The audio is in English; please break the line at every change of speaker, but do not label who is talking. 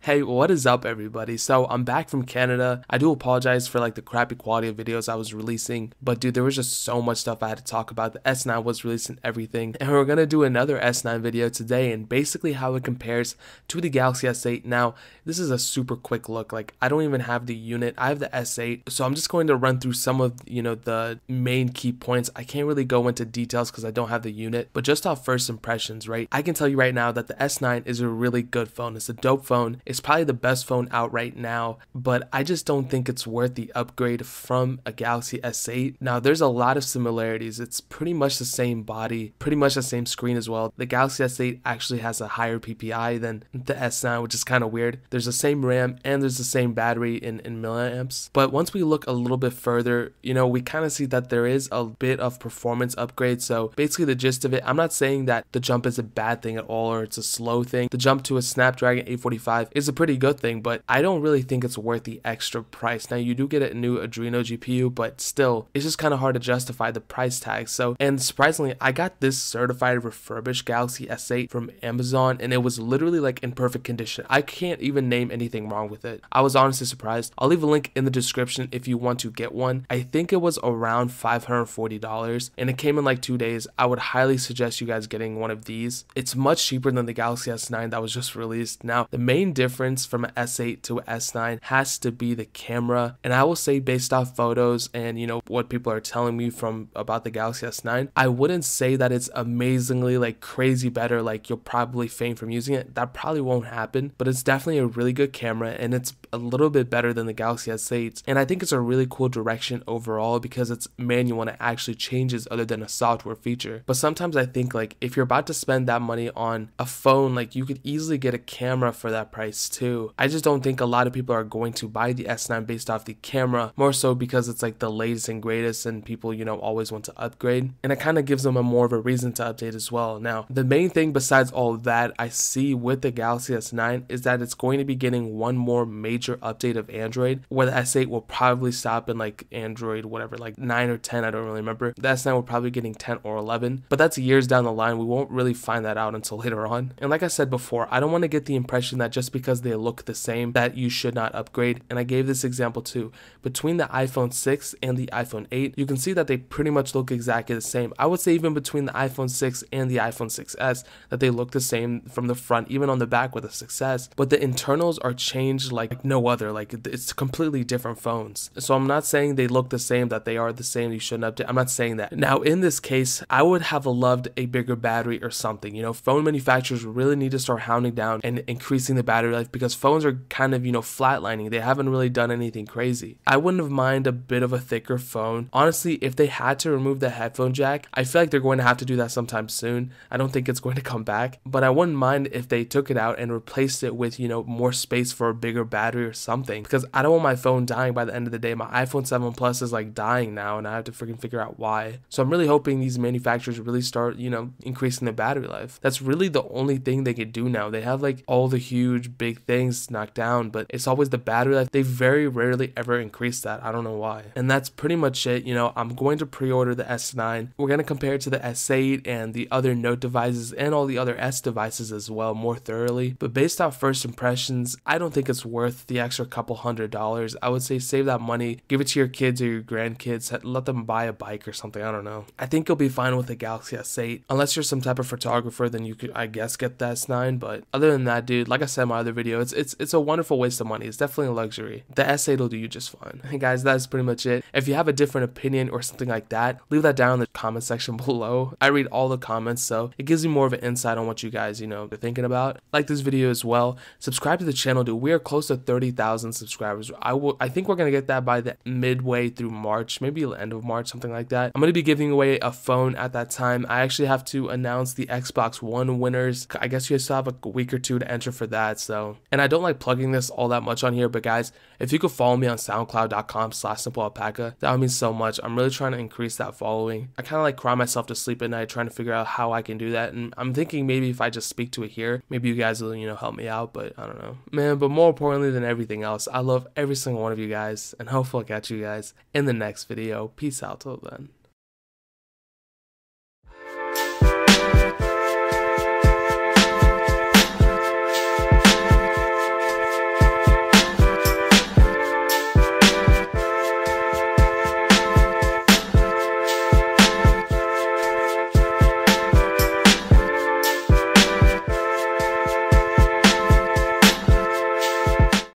Hey, what is up everybody? So I'm back from Canada. I do apologize for like the crappy quality of videos I was releasing, but dude, there was just so much stuff I had to talk about. The S9 was releasing everything, and we're gonna do another S9 video today and basically how it compares to the Galaxy S8. Now, this is a super quick look. Like, I don't even have the unit. I have the S8, so I'm just going to run through some of, the main key points. I can't really go into details because I don't have the unit, but just off first impressions, right? I can tell you right now that the S9 is a really good phone. It's a dope phone. It's probably the best phone out right now, but I just don't think it's worth the upgrade from a Galaxy S8. Now, there's a lot of similarities. It's pretty much the same body, pretty much the same screen as well. The Galaxy S8 actually has a higher PPI than the S9, which is kind of weird. There's the same RAM and there's the same battery in milliamps. But once we look a little bit further, we kind of see that there is a bit of performance upgrade. So basically the gist of it, I'm not saying that the jump is a bad thing at all or it's a slow thing. The jump to a Snapdragon 845 is a pretty good thing, but I don't really think it's worth the extra price. Now, you do get a new Adreno GPU, but still, it's just kind of hard to justify the price tag. So, and surprisingly, I got this certified refurbished Galaxy S8 from Amazon, and it was literally like in perfect condition. I can't even name anything wrong with it. I was honestly surprised. I'll leave a link in the description if you want to get one. I think it was around $540, and it came in like 2 days. I would highly suggest you guys getting one of these. It's much cheaper than the Galaxy S9 that was just released. Now, the main difference from an S8 to an S9 has to be the camera, and I will say, based off photos and what people are telling me from about the Galaxy S9, I wouldn't say that it's amazingly like crazy better, like you'll probably faint from using it. That probably won't happen, but it's definitely a really good camera, and it's a little bit better than the Galaxy S8, and I think it's a really cool direction overall because it's manual and it actually changes other than a software feature. But sometimes I think, like, if you're about to spend that money on a phone, like, you could easily get a camera for that price too. I just don't think a lot of people are going to buy the S9 based off the camera, more so because it's like the latest and greatest and people always want to upgrade, and it kind of gives them a more of a reason to update as well. Now, the main thing besides all of that I see with the Galaxy S9 is that it's going to be getting one more major update of Android, where the S8 will probably stop in like Android whatever, like 9 or 10, I don't really remember. The S9 will probably be getting 10 or 11, but that's years down the line. We won't really find that out until later on. And like I said before, I don't want to get the impression that just because they look the same that you should not upgrade. And I gave this example too. Between the iPhone 6 and the iPhone 8, you can see that they pretty much look exactly the same. I would say even between the iPhone 6 and the iPhone 6s that they look the same from the front, even on the back with the 6s, but the internals are changed like no other. Like, it's completely different phones. So I'm not saying they look the same, that they are the same, you shouldn't update. I'm not saying that. Now, in this case, I would have loved a bigger battery or something. Phone manufacturers really need to start hounding down and increasing the battery life because phones are kind of, flatlining. They haven't really done anything crazy. I wouldn't have mind a bit of a thicker phone. Honestly, if they had to remove the headphone jack, I feel like they're going to have to do that sometime soon. I don't think it's going to come back, but I wouldn't mind if they took it out and replaced it with, more space for a bigger battery or something, because I don't want my phone dying by the end of the day. My iPhone 7 Plus is like dying now, and I have to freaking figure out why. So I'm really hoping these manufacturers really start, increasing the battery life. That's really the only thing they could do now. They have like all the huge big things knocked down, but it's always the battery life. They very rarely ever increase that. I don't know why. And that's pretty much it. I'm going to pre-order the S9. We're going to compare it to the S8 and the other Note devices and all the other S devices as well more thoroughly. But based off first impressions, I don't think it's worth the extra couple $100. I would say save that money, give it to your kids or your grandkids, let them buy a bike or something. I don't know. I think you'll be fine with the Galaxy S8. Unless you're some type of photographer, then you could, I guess, get the S9. But other than that, dude, like I said in my other video, it's a wonderful waste of money. It's definitely a luxury. The S8 will do you just fine. Hey guys, that's pretty much it. If you have a different opinion or something like that, leave that down in the comment section below. I read all the comments, so it gives me more of an insight on what you guys, are thinking about. Like this video as well. Subscribe to the channel, dude. We are close to 30,000 subscribers. I think we're gonna get that by the midway through March, maybe the end of March, something like that. I'm gonna be giving away a phone at that time. I actually have to announce the Xbox One winners. I guess you still have a week or two to enter for that. So, and I don't like plugging this all that much on here, but guys, if you could follow me on soundcloud.com/simplealpaca, that would mean so much. I'm really trying to increase that following. I kind of like cry myself to sleep at night trying to figure out how I can do that, and I'm thinking maybe if I just speak to it here, maybe you guys will, help me out, but I don't know, man. But more importantly than everything else, I love every single one of you guys, and hopefully I'll catch you guys in the next video. Peace out till then.